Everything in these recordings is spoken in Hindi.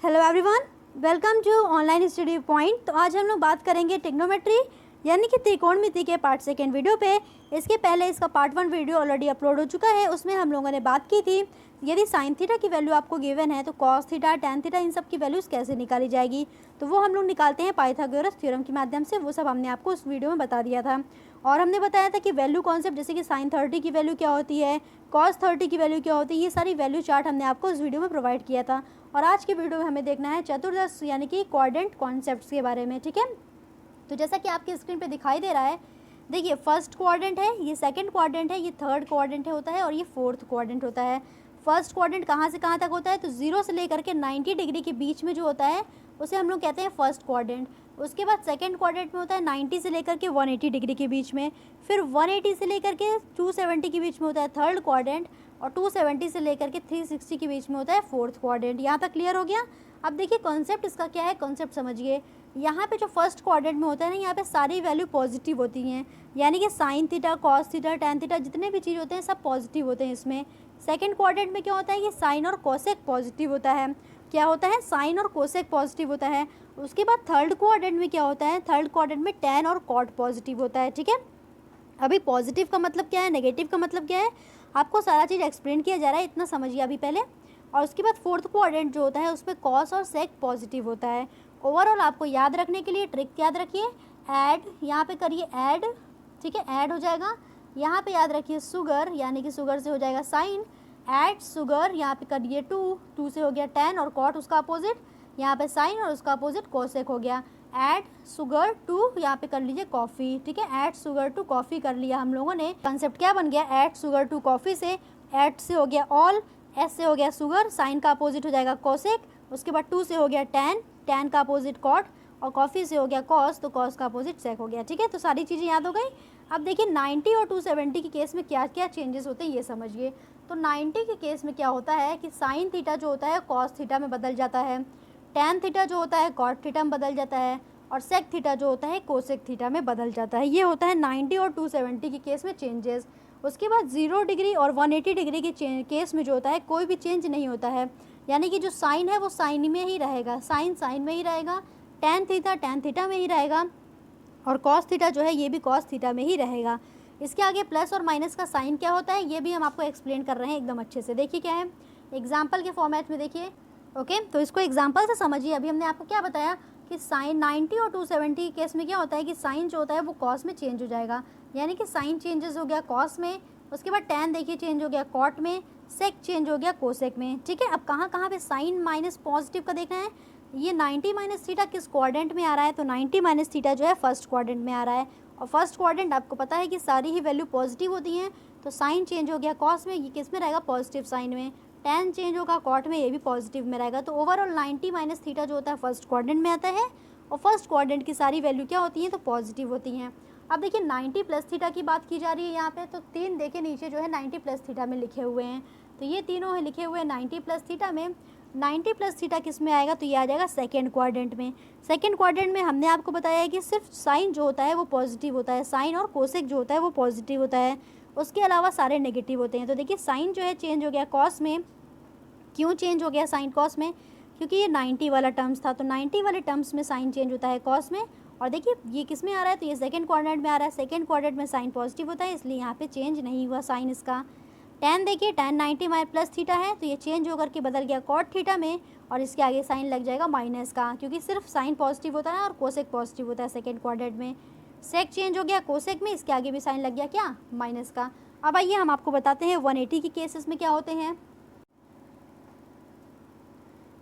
Hello everyone, welcome to online study point. तो आज हम लोग बात करेंगे ट्रिग्नोमेट्री यानी कि त्रिकोणमिति के पार्ट सेकेंड वीडियो पे। इसके पहले इसका part one video already upload हो चुका है। उसमें हम लोगों ने बात की थी यदि साइन थीटा की वैल्यू आपको गिवन है तो कॉस थीटा, टैन थीटा, इन सब की वैल्यूज़ कैसे निकाली जाएगी। तो वो हम लोग निकालते हैं पाइथागोरस थ्योरम की माध्यम से। वो सब हमने आपको उस वीडियो में बता दिया था और हमने बताया था कि वैल्यू कॉन्सेप्ट जैसे कि साइन 30 की वैल्यू क्या होती है, कॉस 30 की वैल्यू क्या होती है, ये सारी वैल्यू चार्ट हमने आपको इस वीडियो में प्रोवाइड किया था। और आज की वीडियो में हमें देखना है चतुर्दश यानी कि क्वाड्रेंट कॉन्सेप्ट्स के बारे में। ठीक है, तो जैसा कि आपकी स्क्रीन पे दिखाई दे रहा है, देखिए फर्स्ट क्वाड्रेंट है, ये सेकंड क्वाड्रेंट है, ये थर्ड क्वाड्रेंट होता है और ये फोर्थ क्वाड्रेंट होता है। फर्स्ट क्वाड्रेंट कहाँ से कहाँ तक होता है, तो 0 से लेकर के 90 डिग्री के बीच में जो होता है उसे हम लोग कहते हैं फर्स्ट क्वाड्रेंट। उसके बाद सेकंड क्वाड्रेंट में होता है 90 से लेकर के 180 डिग्री के बीच में। फिर 180 से लेकर के 270 के बीच में होता है थर्ड क्वाड्रेंट और 270 से लेकर के 360 के बीच में होता है फोर्थ क्वाड्रेंट। यहाँ तक क्लियर हो गया। अब देखिए कॉन्सेप्ट इसका क्या है, कॉन्सेप्ट समझिए। यहाँ पे जो फर्स्ट क्वाड्रेंट में होता है ना, यहाँ पे सारी वैल्यू पॉजिटिव होती हैं, यानी कि sine theta, cos theta, tan theta, जितने भी चीज़ होते हैं सब पॉजिटिव होते हैं इसमें। सेकंड क्वाड्रेंट में क्या होता है, ये साइन और कोसेक पॉजिटिव होता है। क्या होता है, साइन और कोसेक पॉजिटिव होता है। उसके बाद थर्ड क्वाड्रेंट में क्या होता है, थर्ड क्वाड्रेंट में टैन और कॉट पॉजिटिव होता है। ठीक है, अभी पॉजिटिव का मतलब क्या है, नेगेटिव का मतलब क्या है, आपको सारा चीज़ एक्सप्लेन किया जा रहा है, इतना समझिए अभी पहले। और उसके बाद फोर्थ क्वाड्रेंट जो होता है उसमें कॉस और सेक पॉजिटिव होता है। ओवरऑल आपको याद रखने के लिए ट्रिक याद रखिए, ऐड यहाँ पे करिए ऐड, ठीक है, ऐड हो जाएगा। यहाँ पे याद रखिए शुगर, यानी कि शुगर से हो जाएगा साइन, ऐड शुगर, यहाँ पे करिए 2 से हो गया टैन और कॉट उसका अपोजिट, यहाँ पे साइन और उसका अपोजिट कोसेक हो गया। ऐड शुगर टू, यहाँ पे कर लीजिए कॉफ़ी। ठीक है, ऐड शुगर टू कॉफ़ी कर लिया हम लोगों ने। कंसेप्ट क्या बन गया, ऐड शुगर टू कॉफ़ी से ऐड से हो गया ऑल, एस से हो गया शुगर, साइन का अपोजिट हो जाएगा कोसेक, उसके बाद 2 से हो गया टैन, टैन का अपोजिट कॉट और कॉफ़ी से हो गया कॉस, तो कॉस का अपोजिट सेक हो गया। ठीक है, तो सारी चीज़ें याद हो गई। अब देखिए 90 और 270 के केस में क्या क्या चेंजेस होते हैं ये समझिए। तो 90 के केस में क्या होता है कि साइन थीटा जो होता है कॉस थीटा में बदल जाता है, टैन थीटा जो होता है कॉट थीटा में बदल जाता है और सेक थीटा जो होता है कोसेक थीटा में बदल जाता है। ये होता है 90 और 270 के केस में चेंजेस। उसके बाद 0 डिग्री और 180 डिग्री के केस में जो होता है कोई भी चेंज नहीं होता है, यानी कि जो साइन है वो साइन में ही रहेगा, साइन साइन में ही रहेगा, टैन थीटा में ही रहेगा और कॉस थीटा जो है ये भी कॉस थीटा में ही रहेगा। इसके आगे प्लस और माइनस का साइन क्या होता है ये भी हम आपको एक्सप्लेन कर रहे हैं एकदम अच्छे से। देखिए क्या है, एग्जाम्पल के फॉर्मेट में देखिए। ओके, तो इसको एग्जाम्पल से समझिए। अभी हमने आपको क्या बताया कि साइन 90 और 270 के केस में क्या होता है कि साइन जो होता है वो कॉस में चेंज हो जाएगा, यानी कि साइन चेंजेस हो गया कॉस में, उसके बाद टैन देखिए चेंज हो गया कॉट में, सेक चेंज हो गया कोसेक में। ठीक है, अब कहाँ कहाँ पे साइन माइनस पॉजिटिव का देखना है। ये 90 माइनस थीटा किस क्वाड्रेंट में आ रहा है, तो 90 माइनस थीटा जो है फर्स्ट क्वाड्रेंट में आ रहा है और फर्स्ट क्वाड्रेंट आपको पता है कि सारी ही वैल्यू पॉजिटिव होती हैं। तो साइन चेंज हो गया कॉस में, ये किस में रहेगा, पॉजिटिव साइन में। टैन चेंज होगा कॉट में, ये भी पॉजिटिव में रहेगा। तो ओवरऑल 90 माइनस थीटा जो होता है फर्स्ट क्वाड्रेंट में आता है और फर्स्ट क्वाड्रेंट की सारी वैल्यू क्या होती हैं, तो पॉजिटिव होती हैं। अब देखिए 90 प्लस थीटा की बात की जा रही है यहाँ पे, तो 3 देखिए नीचे जो है 90 प्लस थीटा में लिखे हुए हैं, तो ये तीनों है लिखे हुए हैं 90 प्लस थीटा में। 90 प्लस थीटा किस में आएगा, तो ये आ जाएगा सेकेंड क्वाड्रेंट में। सेकेंड क्वाड्रेंट में हमने आपको बताया है कि सिर्फ साइन जो होता है वो पॉजिटिव होता है, साइन और कोसेक जो होता है वो पॉजिटिव होता है, उसके अलावा सारे नेगेटिव होते हैं। तो देखिए साइन जो है चेंज हो गया कॉस में, क्यों चेंज हो गया साइन कॉस में, क्योंकि ये 90 वाला टर्म्स था, तो 90 वाले टर्म्स में साइन चेंज होता है कॉस में। और देखिए ये किस में आ रहा है, तो ये सेकंड क्वाड्रेंट में आ रहा है, सेकंड क्वाड्रेंट में साइन पॉजिटिव होता है इसलिए यहाँ पे चेंज नहीं हुआ साइन इसका। टैन देखिए टैन 90 माइनस प्लस थीटा है, तो ये चेंज होकर के बदल गया कॉट थीटा में और इसके आगे साइन लग जाएगा माइनस का, क्योंकि सिर्फ साइन पॉजिटिव होता है और कोसेक पॉजिटिव होता है सेकेंड क्वाड्रेंट में। सेक चेंज हो गया कोसेक में, इसके आगे भी साइन लग गया क्या, माइनस का। अब आइए हम आपको बताते हैं 180 के केसेस में क्या होते हैं।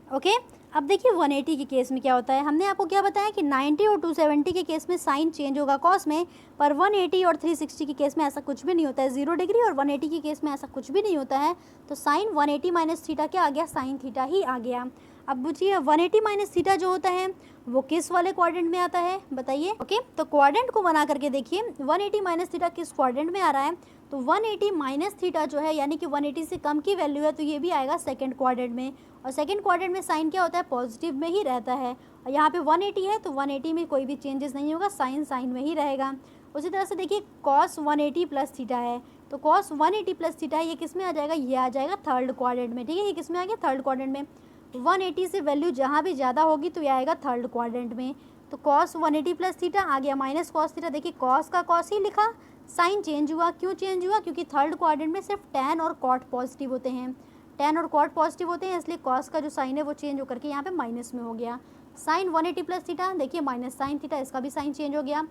ओके, अब देखिए 180 के केस में क्या होता है। हमने आपको क्या बताया कि 90 और 270 के केस में साइन चेंज होगा कॉस में, पर 180 और 360 के केस में ऐसा कुछ भी नहीं होता है। 0 डिग्री और 180 के केस में ऐसा कुछ भी नहीं होता है। तो साइन 180 माइनस थीटा क्या आ गया, साइन थीटा ही आ गया। अब पूछिए 180 माइनस थीटा जो होता है वो किस वाले क्वाड्रेंट में आता है बताइए। ओके, तो क्वाड्रेंट को बना करके देखिए 180 माइनस थीटा किस क्वाड्रेंट में आ रहा है, तो 180 माइनस थीटा जो है यानी कि 180 से कम की वैल्यू है, तो ये भी आएगा सेकंड क्वाड्रेंट में। और सेकंड क्वाड्रेंट में साइन क्या होता है, पॉजिटिव में ही रहता है। और यहाँ पे 180 है तो 180 में कोई भी चेंजेस नहीं होगा, साइन साइन में ही रहेगा। उसी तरह से देखिए कॉस 180 प्लस थीटा है, तो कॉस 180 प्लस थीटा है, ये किस में आ जाएगा, ये आ जाएगा थर्ड क्वाड्रेंट में। ठीक है, ये किस में आ गया, थर्ड क्वाड्रेंट में। 180 से वैल्यू जहाँ भी ज़्यादा होगी तो ये आएगा थर्ड क्वाड्रेंट में। तो कॉस 180 प्लस थीटा आ गया माइनस कॉस थीटा। देखिए कॉस का कॉस ही लिखा, साइन चेंज हुआ। क्यों चेंज हुआ? क्योंकि थर्ड क्वाड्रेंट में सिर्फ टैन और कॉट पॉजिटिव होते हैं, टैन और कॉट पॉजिटिव होते हैं, इसलिए कॉस का जो साइन है वो चेंज होकर के यहाँ पे माइनस में हो गया। साइन 180 प्लस थीटा, देखिए माइनस साइन थीटा, इसका भी साइन चेंज हो गया।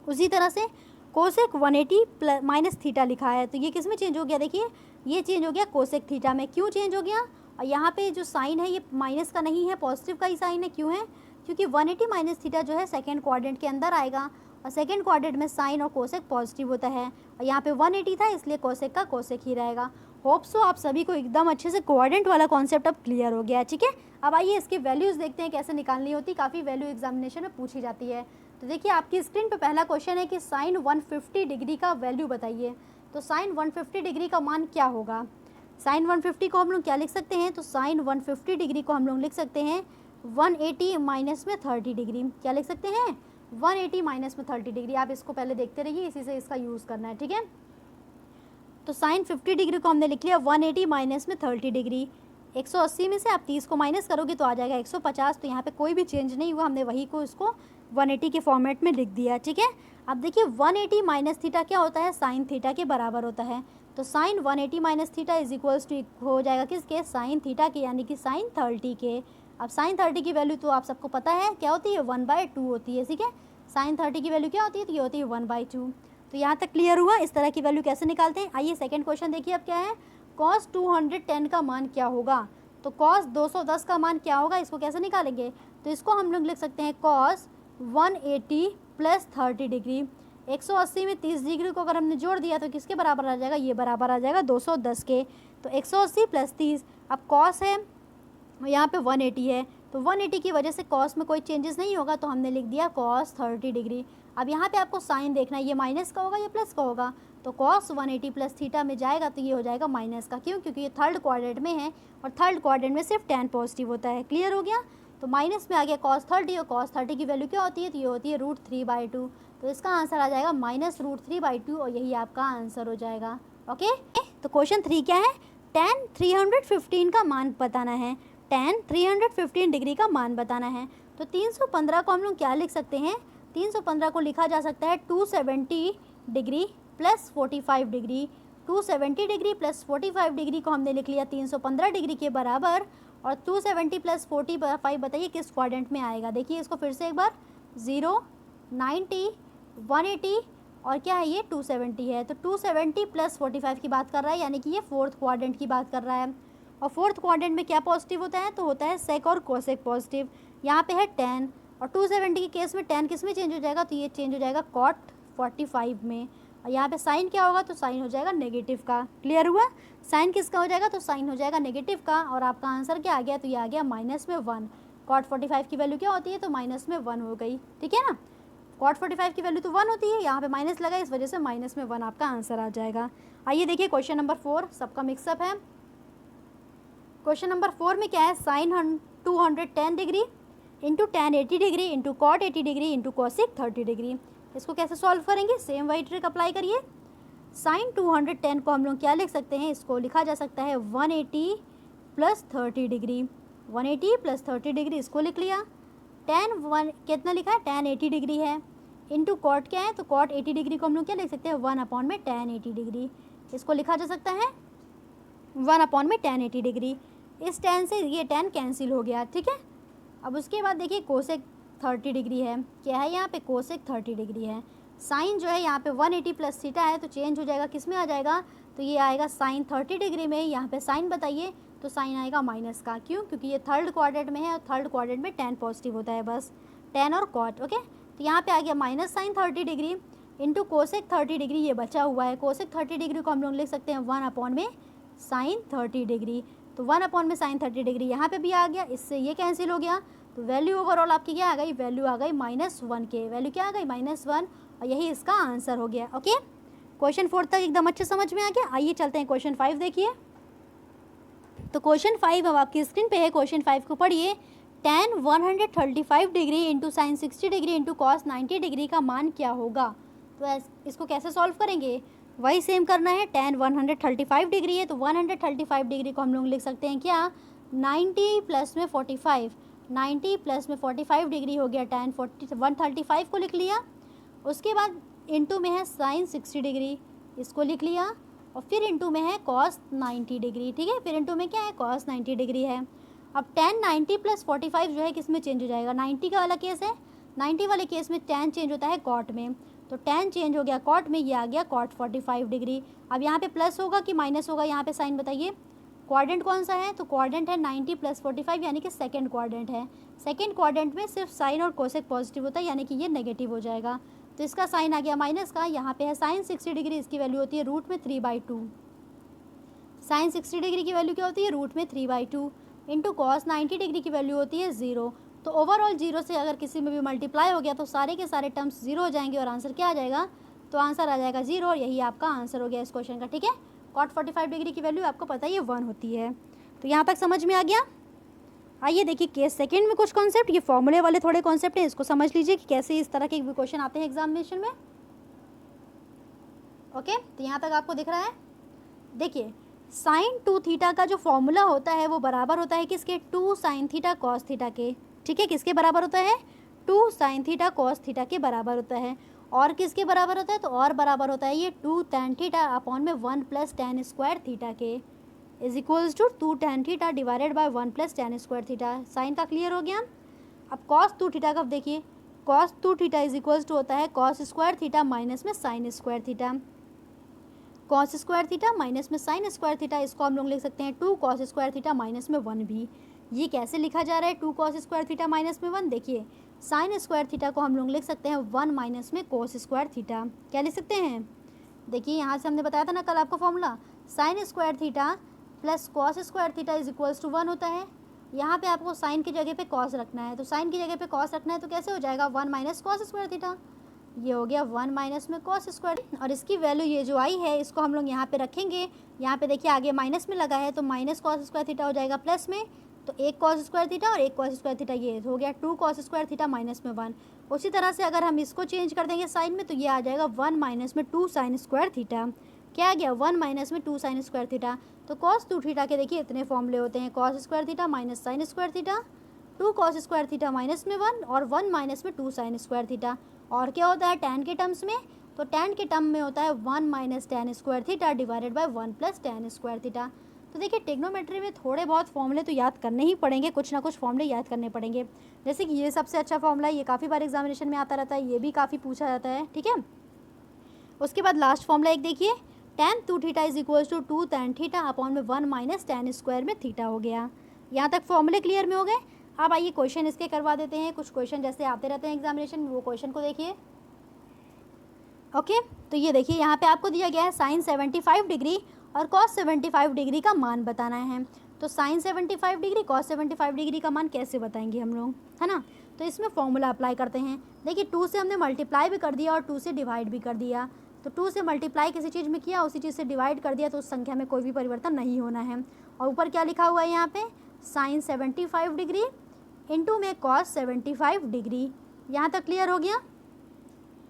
उसी तरह से कोसेक 180 प्लस माइनस थीटा लिखा है, तो ये किस में चेंज हो गया? देखिए ये चेंज हो गया कोसेक थीटा में। क्यों चेंज हो गया? और यहाँ पे जो साइन है ये माइनस का नहीं है, पॉजिटिव का ही साइन है। क्यों है? क्योंकि 180 माइनस थीटा जो है सेकेंड क्वाड्रेंट के अंदर आएगा, और सेकेंड क्वाड्रेंट में साइन और कोसेक पॉजिटिव होता है, और यहाँ पे 180 था इसलिए कोसेक का कोसेक ही रहेगा। होप सो आप सभी को एकदम अच्छे से क्वाड्रेंट वाला कॉन्सेप्ट अब क्लियर हो गया है। ठीक है, अब आइए इसकी वैल्यूज़ देखते हैं कैसे निकालनी होती है। काफ़ी वैल्यू एग्जामिनेशन में पूछी जाती है। तो देखिए आपकी स्क्रीन पे पहला क्वेश्चन है कि साइन 150 डिग्री का वैल्यू बताइए। तो साइन 150 डिग्री का मान क्या होगा? साइन 150 को हम लोग क्या लिख सकते हैं? तो साइन 150 डिग्री को हम लोग लिख सकते हैं 180 माइनस में 30 डिग्री। क्या लिख सकते हैं? 180 माइनस में 30 डिग्री। आप इसको पहले देखते रहिए, इसी से इसका यूज़ करना है। ठीक है, तो साइन 50 डिग्री को हमने लिख लिया 180 माइनस में 30 डिग्री। 180 में से आप 30 को माइनस करोगे तो आ जाएगा 150। तो यहाँ पे कोई भी चेंज नहीं हुआ, हमने वही को इसको 180 के फॉर्मेट में लिख दिया। ठीक है, अब देखिए 180 माइनस थीटा क्या होता है? साइन थीटा के बराबर होता है। तो sine 180 minus theta is equals to हो जाएगा किसके? साइन थीटा के, यानी कि साइन 30 के। अब साइन 30 की वैल्यू तो आप सबको पता है क्या होती है? 1/2 होती है। ठीक है, साइन 30 की वैल्यू क्या होती है? तो ये होती है 1/2। तो यहाँ तक क्लियर हुआ इस तरह की वैल्यू कैसे निकालते हैं। आइए सेकंड क्वेश्चन देखिए अब क्या है। कॉस 210 का मान क्या होगा? तो कॉस 210 का मान क्या होगा, इसको कैसे निकालेंगे? तो इसको हम लोग लिख सकते हैं कॉस 180 प्लस 30 डिग्री। 180 में 30 डिग्री को अगर हमने जोड़ दिया तो किसके बराबर आ जाएगा? ये बराबर आ जाएगा 210 के। तो 180 प्लस 30, अब कॉस है यहाँ पे 180 है, तो 180 की वजह से कॉस में कोई चेंजेस नहीं होगा, तो हमने लिख दिया कॉस 30 डिग्री। अब यहाँ पे आपको साइन देखना है, ये माइनस का होगा या प्लस का होगा? तो कॉस 180 प्लस थीटा में जाएगा तो ये हो जाएगा माइनस का। क्यों? क्योंकि ये थर्ड क्वाड्रेंट में है, और थर्ड क्वाड्रेंट में सिर्फ टैन पॉजिटिव होता है। क्लियर हो गया? तो माइनस में आ गया कॉस 30, और कॉस 30 की वैल्यू क्या होती है? तो ये होती है √3/2। तो इसका आंसर आ जाएगा -√3/2, और यही आपका आंसर हो जाएगा। ओके, तो क्वेश्चन 3 क्या है? टैन 315 का मान बताना है। टैन 315 डिग्री का मान बताना है। तो 315 को हम लोग क्या लिख सकते हैं? 315 को लिखा जा सकता है 270 degree plus 45 degree. 270 degree plus 45 degree को हमने लिख लिया 315 डिग्री के बराबर, और 270 प्लस 45 बताइए किस क्वाड्रेंट में आएगा? देखिए इसको फिर से एक बार, 0, 90, 180 और क्या है ये 270 है। तो 270 प्लस 45 की बात कर रहा है, यानी कि ये फोर्थ क्वाड्रेंट की बात कर रहा है। और फोर्थ क्वाड्रेंट में क्या पॉजिटिव होता है? तो होता है सेक और कोसेक पॉजिटिव। यहाँ पे है टैन, और 270 के केस में टैन किस में चेंज हो जाएगा? तो ये चेंज हो जाएगा कॉट 45 में। और यहाँ पे साइन क्या होगा? तो साइन हो जाएगा नेगेटिव का। क्लियर हुआ? साइन किसका हो जाएगा? तो साइन हो जाएगा नेगेटिव का, और आपका आंसर क्या आ गया? तो ये आ गया -1। कॉट 45 की वैल्यू क्या होती है? तो -1 हो गई। ठीक है ना, कॉट 45 की वैल्यू तो 1 होती है, यहाँ पे माइनस लगा इस वजह से -1 आपका आंसर आ जाएगा। आइए देखिए क्वेश्चन नंबर 4, सबका मिक्सअप है। क्वेश्चन नंबर 4 में क्या है? Sine 210 degree into tan 80 degree into cot 80 degree into cosec 30 degree. इसको कैसे सॉल्व करेंगे? सेम वही ट्रिक अप्लाई करिए। साइन 210 को हम लोग क्या लिख सकते हैं? इसको लिखा जा सकता है 180 प्लस 30 डिग्री। 180 प्लस 30 डिग्री इसको लिख लिया। टैन 1 कितना लिखा है? टैन 80 डिग्री है। इंटू कॉट क्या है? तो कॉट 80 डिग्री को हम लोग क्या लिख सकते हैं? 1/में टैन 80 डिग्री। इसको लिखा जा सकता है 1/में टैन 80 डिग्री। इस टैन से ये टैन कैंसिल हो गया। ठीक है, अब उसके बाद देखिए कोसेक 30 डिग्री है। क्या है यहाँ पे? कोसेक 30 डिग्री है। साइन जो है यहाँ पे 180 प्लस थीटा है, तो चेंज हो जाएगा, किस में आ जाएगा? तो ये आएगा साइन 30 डिग्री में। यहाँ पे साइन बताइए, तो साइन आएगा माइनस का। क्यों? क्योंकि ये थर्ड क्वाड्रेंट में है, और थर्ड क्वाड्रेंट में टैन पॉजिटिव होता है, बस टैन और कॉट। ओके, तो यहाँ पे आ गया minus sine 30 degree into cosec 30 degree, ये बचा हुआ है। कोसेक 30 डिग्री को हम लोग लिख सकते हैं 1/में साइन 30 डिग्री। तो 1/में साइन 30 डिग्री यहाँ पे भी आ गया, इससे ये कैंसिल हो गया। तो वैल्यू ओवरऑल आपकी क्या आ गई? वैल्यू आ गई -1 के। वैल्यू क्या आ गई? -1, और यही इसका आंसर हो गया। ओके, क्वेश्चन 4 तक एकदम अच्छे समझ में आ गया। आइए चलते हैं क्वेश्चन 5 देखिए। तो क्वेश्चन 5 अब आपकी स्क्रीन पे है। क्वेश्चन 5 को पढ़िए। Tan 135 degree into sine 60 degree into cos 90 degree का मान क्या होगा? तो इसको कैसे सॉल्व करेंगे? वही सेम करना है। टैन 135 डिग्री है, तो 135 डिग्री को हम लोग लिख सकते हैं क्या? 90 प्लस में 45, 90 प्लस में 45 डिग्री हो गया tan 135 को लिख लिया। उसके बाद इनटू में है sin 60 डिग्री, इसको लिख लिया। और फिर इनटू में है cos 90 डिग्री, ठीक है। फिर इनटू में क्या है, cos 90 डिग्री है। अब tan 90 प्लस 45 जो है किस में चेंज हो जाएगा, 90 का वाला केस है, 90 वाले केस में tan चेंज होता है cot में, तो tan चेंज हो गया cot में, ये आ गया cot 45 डिग्री। अब यहाँ पे प्लस होगा कि माइनस होगा, यहाँ पे साइन बताइए। क्वाड्रेंट कौन सा है, तो क्वाड्रेंट है 90 प्लस 45 यानी कि सेकंड क्वाड्रेंट है। सेकंड क्वाड्रेंट में सिर्फ साइन और कोसेक पॉजिटिव होता है, यानी कि ये नेगेटिव हो जाएगा। तो इसका साइन आ गया माइनस का, यहाँ पे है साइन 60 डिग्री, इसकी वैल्यू होती है रूट में 3/2। साइन 60 डिग्री की वैल्यू क्या होती है, रूट में 3/2 इंटू कॉस 90 डिग्री की वैल्यू होती है 0। तो ओवरऑल 0 से अगर किसी में भी मल्टीप्लाई हो गया तो सारे के सारे टर्म्स 0 हो जाएंगे और आंसर क्या आ जाएगा, तो आंसर आ जाएगा 0 और यही आपका आंसर हो गया इस क्वेश्चन का, ठीक है। कॉट 45 डिग्री की वैल्यू आपको पता है ये 1 होती है। तो यहाँ तक समझ में आ गया। आइए देखिए केस सेकंड में कुछ कॉन्सेप्ट, ये फॉर्मूले वाले थोड़े कॉन्सेप्ट हैं, इसको समझ लीजिए कि कैसे इस तरह के क्वेश्चन आते हैं एग्जामिनेशन में। ओके, तो यहाँ तक आपको दिख रहा है। देखिए साइन 2 थीटा का जो फॉर्मूला होता है वो बराबर होता है किसके, 2 साइन थीटा कॉस थीटा के, ठीक है। किसके बराबर होता है, 2 साइन थीटा कॉस थीटा के बराबर होता है। और किसके बराबर होता है, तो और बराबर होता है ये 2 tan थीटा अपॉन में 1 प्लस tan स्क्वायर थीटा के is equals to 2 tan theta divided by 1 plus tan square theta. Sine का क्लियर हो गया। अब कॉस 2 थीटा का देखिए, cos 2 theta is equals to होता है कॉस स्क्वायर थीटा माइनस में sine square theta. Cos square theta minus में साइन स्क्वायर थीटा, इसको हम लोग लिख सकते हैं 2 कॉस स्क्वायर थीटा माइनस में 1 भी। ये कैसे लिखा जा रहा है 2 कॉस स्क्वायर थीटा माइनस में 1, देखिए साइन स्क्वायर थीटा को हम लोग लिख सकते हैं 1 माइनस में कोस स्क्वायर थीटा। क्या लिख सकते हैं, देखिए यहाँ से हमने बताया था ना कल आपको formula, sine square theta plus cos square theta is equals to 1 होता है। यहाँ पे आपको साइन की जगह पे कॉस रखना है, तो साइन की जगह पे कॉस रखना है तो कैसे हो जाएगा 1 माइनस कॉस स्क्वायर थीटा, ये हो गया 1 माइनस में कॉस स्क्वायर। और इसकी वैल्यू ये जो आई है इसको हम लोग यहाँ पे रखेंगे, यहाँ पे देखिए आगे माइनस में लगा है तो माइनस कॉस स्क्वायर थीटा हो जाएगा प्लस में, तो एक कॉस स्क्वायर थीटा और एक कॉस स्क्वायर थीटा, ये हो गया 2 कॉस स्क्वायर थीटा माइनस में 1। उसी तरह से अगर हम इसको चेंज कर देंगे साइन में तो ये आ जाएगा 1 माइनस में 2 साइन स्क्वायर थीटा। क्या आ गया 1 माइनस में 2 साइन स्क्वायर थीटा। तो कॉस 2 थीटा के देखिए इतने फॉर्मूले होते हैं, cos square theta minus sign square theta, 2 cos square theta minus में 1 और 1 माइनस में 2 साइन स्क्वायर थीटा। और क्या होता है tan के टर्म्स में, तो tan के टर्म में होता है 1 minus tan square theta divided by 1 plus tan square theta. तो देखिए ट्रिग्नोमेट्री में थोड़े बहुत फॉर्मूले तो याद करने ही पड़ेंगे, कुछ ना कुछ फॉर्मूले याद करने पड़ेंगे। जैसे कि ये सबसे अच्छा फॉर्मूला है, ये काफ़ी बार एग्जामिनेशन में आता रहता है, ये भी काफ़ी पूछा जाता है, ठीक है। उसके बाद लास्ट फॉर्मूला एक देखिए, tan 2 theta is equals to 2 tan theta upon में 1 माइनस tan स्क्वायर में थीटा हो गया। यहाँ तक फॉर्मूले क्लियर में हो गए। अब आइए क्वेश्चन इसके करवा देते हैं, कुछ क्वेश्चन जैसे आते रहते हैं एग्जामिनेशन में, वो क्वेश्चन को देखिए। ओके, तो ये देखिए यहाँ पे आपको दिया गया है साइन 75 डिग्री और कॉस 75 डिग्री का मान बताना है। तो साइन 75 डिग्री कॉस 75 डिग्री का मान कैसे बताएंगे हम लोग, है ना। तो इसमें फॉर्मूला अप्लाई करते हैं। देखिए 2 से हमने मल्टीप्लाई भी कर दिया और 2 से डिवाइड भी कर दिया। तो 2 से मल्टीप्लाई किसी चीज़ में किया, उसी चीज़ से डिवाइड कर दिया, तो उस संख्या में कोई भी परिवर्तन नहीं होना है। और ऊपर क्या लिखा हुआ है यहाँ पे, साइन 75 डिग्री इंटू में कॉस 75 डिग्री। यहाँ तक क्लियर हो गया।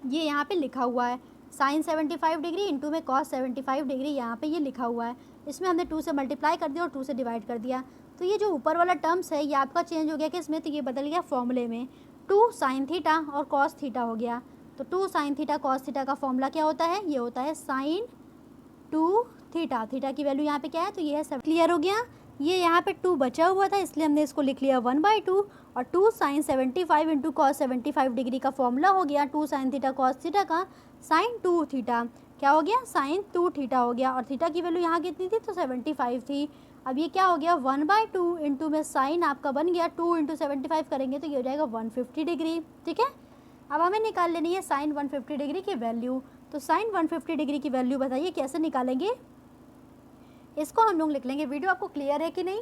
ये यहाँ पे लिखा हुआ है साइन 75 डिग्री इंटू में कॉस 75 डिग्री, यहाँ पे ये लिखा हुआ है। इसमें हमने 2 से मल्टीप्लाई कर दिया और 2 से डिवाइड कर दिया। तो ये जो ऊपर वाला टर्म्स है ये आपका चेंज हो गया किसमें, तो ये बदल गया फॉर्मूले में, 2 साइन थीटा और कॉस थीटा हो गया। तो 2 साइन थीटा कॉस थीटा का फॉर्मूला क्या होता है, ये होता है साइन 2 थीटा। थीटा की वैल्यू यहाँ पे क्या है, तो ये है सब। क्लियर हो गया। ये यहाँ पे 2 बचा हुआ था इसलिए हमने इसको लिख लिया 1/2 और 2 साइन 75 इंटू कॉस 75 डिग्री का फॉर्मूला हो गया 2 साइन थीटा कॉस थीटा का साइन 2 थीटा। क्या हो गया, साइन 2 थीटा हो गया। और थीटा की वैल्यू यहाँ कितनी थी, तो 75 थी। अब ये क्या हो गया 1/2 इंटू में साइन आपका बन गया 2 इंटू 75 करेंगे तो ये हो जाएगा 150 डिग्री, ठीक है। अब हमें निकाल लेनी है साइन 150 डिग्री की वैल्यू। तो साइन 150 डिग्री की वैल्यू बताइए कैसे निकालेंगे, इसको हम लोग लिख लेंगे। वीडियो आपको क्लियर है कि नहीं,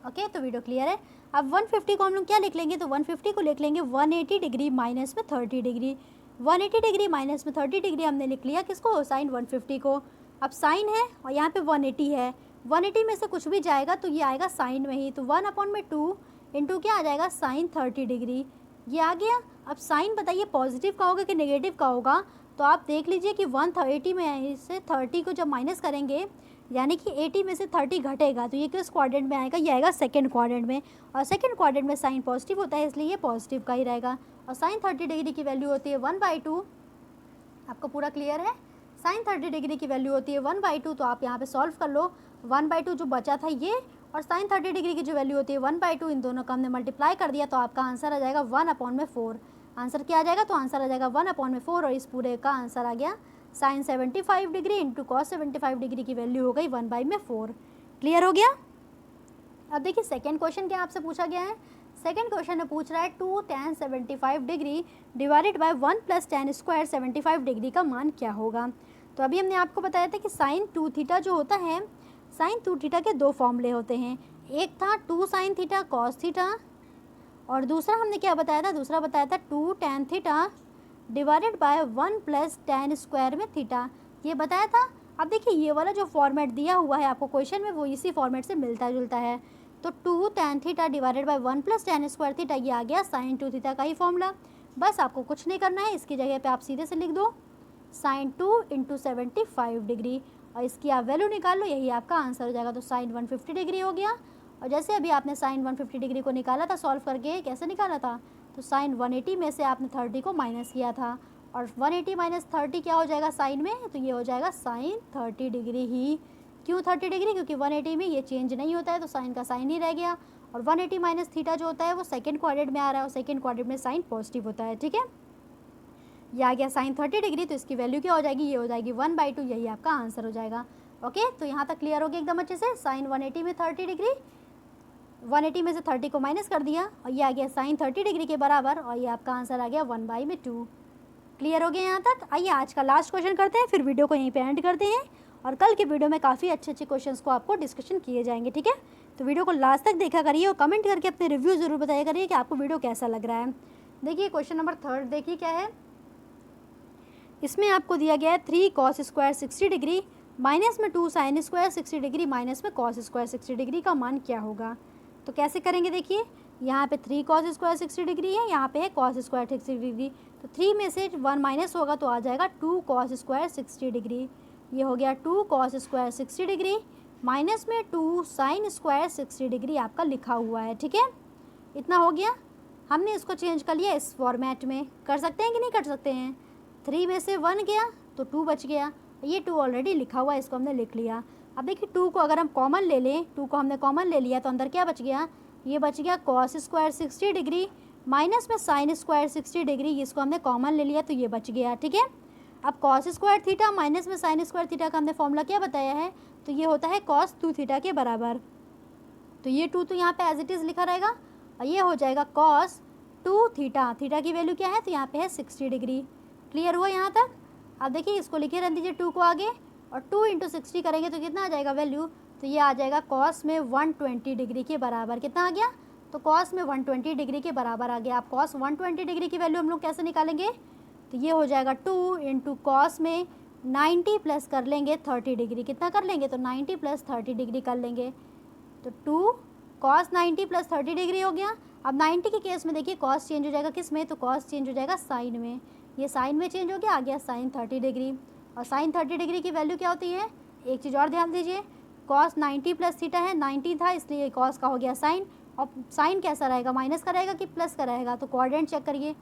ओके तो वीडियो क्लियर है। अब 150 को हम लोग क्या लिख लेंगे, तो 150 को लिख लेंगे 180 डिग्री माइनस में 30 डिग्री। 180 डिग्री माइनस में 30 डिग्री हमने लिख लिया किसको, साइन 150 को। अब साइन है और यहाँ पे 180 है, 180 में से कुछ भी जाएगा तो ये आएगा साइन में ही, तो 1/2 इंटू क्या आ जाएगा साइन 30 डिग्री, ये आ गया। अब साइन बताइए पॉजिटिव का होगा कि नेगेटिव का होगा, तो आप देख लीजिए कि 180 में से 30 को जब माइनस करेंगे यानी कि 80 में से 30 घटेगा तो ये किस क्वाड्रेंट में आएगा, ये आएगा सेकंड क्वाड्रेंट में। और सेकंड क्वाड्रेंट में साइन पॉजिटिव होता है इसलिए ये पॉजिटिव का ही रहेगा। और साइन 30 डिग्री की वैल्यू होती है 1/2। आपको पूरा क्लियर है? साइन 30 डिग्री की वैल्यू होती है 1/2, तो आप यहाँ पे सॉल्व कर लो। 1/2 जो बचा था ये, और साइन 30 डिग्री की जो वैल्यू होती है 1/2, इन दोनों का हमने मल्टीप्लाई कर दिया तो आपका आंसर आ जाएगा 1/4। आंसर क्या आ जाएगा? तो आंसर आ जाएगा 1/4 और इस पूरे का आंसर आ गया sine 75 degree into cos 75 degree की वैल्यू हो गई 1/4। क्लियर हो गया? अब देखिए सेकेंड क्वेश्चन क्या आपसे पूछा गया है। सेकेंड क्वेश्चन में पूछ रहा है 2 tan 75 degree divided by 1 + tan square 75 degree का मान क्या होगा। तो अभी हमने आपको बताया था कि साइन 2 थीटा जो होता है, साइन 2 थीटा के दो फॉर्मूले होते हैं। एक था 2 sin थीटा कॉस थीटा, और दूसरा हमने क्या बताया था, दूसरा बताया था 2 tan theta divided by 1 + tan square में थीटा, ये बताया था। अब देखिए ये वाला जो फॉर्मेट दिया हुआ है आपको क्वेश्चन में वो इसी फॉर्मेट से मिलता जुलता है। तो 2 tan theta divided by 1 + tan square theta, ये आ गया साइन 2 थीटा का ही फॉर्मूला। बस आपको कुछ नहीं करना है, इसकी जगह पे आप सीधे से लिख दो साइन 2 × 75 डिग्री और इसकी आप वैल्यू निकाल लो, यही आपका आंसर हो जाएगा। तो साइन 150 डिग्री हो गया। और जैसे अभी आपने साइन 150 डिग्री को निकाला था सॉल्व करके, कैसे निकाला था, तो साइन 180 में से आपने 30 को माइनस किया था, और 180 - 30 क्या हो जाएगा साइन में, तो ये हो जाएगा साइन 30 डिग्री ही। क्यों 30 डिग्री? क्योंकि 180 में ये चेंज नहीं होता है तो साइन का साइन ही रह गया। और 180 - थीटा जो होता है वो सेकंड क्वाड्रेंट में आ रहा है और सेकंड क्वाड्रेंट में साइन पॉजिटिव होता है। ठीक है, ये आ गया साइन 30 डिग्री, तो इसकी वैल्यू क्या हो जाएगी, ये हो जाएगी 1/2, यही आपका आंसर हो जाएगा। ओके, तो यहाँ तक क्लियर हो गया एकदम अच्छे से। साइन 180 में 30 डिग्री, 180 में से 30 को माइनस कर दिया और ये आ गया साइन 30 डिग्री के बराबर, और ये आपका आंसर आ गया 1/2। क्लियर हो गया यहाँ तक? आइए आज का लास्ट क्वेश्चन करते हैं, फिर वीडियो को यहीं पे एंड करते हैं। और कल के वीडियो में काफ़ी अच्छे अच्छे क्वेश्चंस को आपको डिस्कशन किए जाएंगे। ठीक है, तो वीडियो को लास्ट तक देखा करिए और कमेंट करके अपने रिव्यू ज़रूर बताया करिए कि आपको वीडियो कैसा लग रहा है। देखिए क्वेश्चन नंबर 3 देखिए क्या है। इसमें आपको दिया गया है 3 cos स्क्वायर 60 डिग्री माइनस में 2 sin स्क्वायर 60 डिग्री माइनस में cos स्क्वायर 60 डिग्री का मान क्या होगा। तो कैसे करेंगे, देखिए यहाँ पे 3 cos स्क्वायर 60 डिग्री है, यहाँ पे है cos स्क्वायर 60 डिग्री, तो 3 में से 1 माइनस होगा तो आ जाएगा 2 cos स्क्वायर 60 डिग्री। ये हो गया 2 cos स्क्वायर 60 डिग्री माइनस में 2 sin स्क्वायर 60 डिग्री आपका लिखा हुआ है। ठीक है, इतना हो गया। हमने इसको चेंज कर लिया इस फॉर्मेट में, कर सकते हैं कि नहीं कर सकते हैं। 3 में से 1 गया तो 2 बच गया, ये 2 ऑलरेडी लिखा हुआ है, इसको हमने लिख लिया। अब देखिए 2 को अगर हम कॉमन ले लें, 2 को हमने कॉमन ले लिया तो अंदर क्या बच गया, ये बच गया cos स्क्वायर 60 डिग्री माइनस में sin स्क्वायर 60 डिग्री, इसको हमने कॉमन ले लिया तो ये बच गया। ठीक है, अब cos स्क्वायर थीटा माइनस में sin स्क्वायर थीटा का हमने फॉर्मूला क्या बताया है, तो ये होता है cos 2 थीटा के बराबर। तो ये 2 तो यहाँ पे एज इट इज़ लिखा रहेगा और ये हो जाएगा cos 2 थीटा। थीटा की वैल्यू क्या है, तो यहाँ पे है 60 डिग्री। क्लियर हुआ यहाँ तक? अब देखिए इसको लिखे रहने दीजिए 2 को आगे, और 2 × 60 करेंगे तो कितना आ जाएगा वैल्यू, तो ये आ जाएगा cos में 120 डिग्री के बराबर। कितना आ गया, तो cos में 120 डिग्री के बराबर आ गया। आप cos 120 डिग्री की वैल्यू हम लोग कैसे निकालेंगे, तो ये हो जाएगा 2 × cos में 90 प्लस कर लेंगे 30 डिग्री। कितना कर लेंगे, तो 90 + 30 डिग्री कर लेंगे, तो 2 cos 90 + 30 डिग्री हो गया। अब 90 के केस में देखिए cos चेंज हो जाएगा किस में, तो cos चेंज हो जाएगा साइन में, ये साइन में चेंज हो गया, आ गया साइन 30 डिग्री। और साइन 30 डिग्री की वैल्यू क्या होती है, एक चीज़ और ध्यान दीजिए, cos 90 + थीटा है, 90 था इसलिए cos का हो गया साइन, और साइन कैसा रहेगा, माइनस का रहेगा कि प्लस का रहेगा, तो कोऑर्डिनेट चेक करिए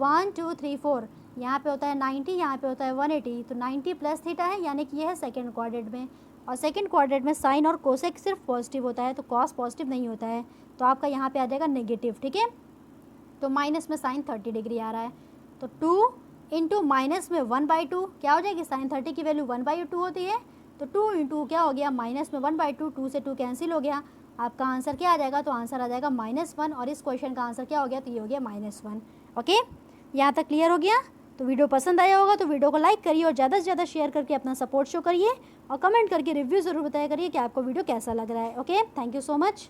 1 2 3 4, यहाँ पे होता है 90, यहाँ पे होता है 180, तो 90 + थीटा है, यानी कि ये है सेकंड क्वाड्रेंट में, और सेकंड क्वाड्रेंट में साइन और कोसेक सिर्फ पॉजिटिव होता है, तो कॉस पॉजिटिव नहीं होता है, तो आपका यहाँ पे आ जाएगा नेगेटिव। ठीक है, तो माइनस में साइन 30 डिग्री आ रहा है, तो 2 × माइनस में 1/2 क्या हो जाएगी, साइन 30 की वैल्यू 1/2 होती है, तो 2 × क्या हो गया, माइनस में 1/2, 2 से 2 कैंसिल हो गया, आपका आंसर क्या आ जाएगा, तो आंसर आ जाएगा -1, और इस क्वेश्चन का आंसर क्या हो गया, तो ये हो गया -1। ओके, यहाँ तक क्लियर हो गया। तो वीडियो पसंद आया होगा तो वीडियो को लाइक करिए और ज़्यादा से ज़्यादा शेयर करके अपना सपोर्ट शो करिए, और कमेंट करके रिव्यू ज़रूर बताया करिए कि आपको वीडियो कैसा लग रहा है। Okay, thank you so much.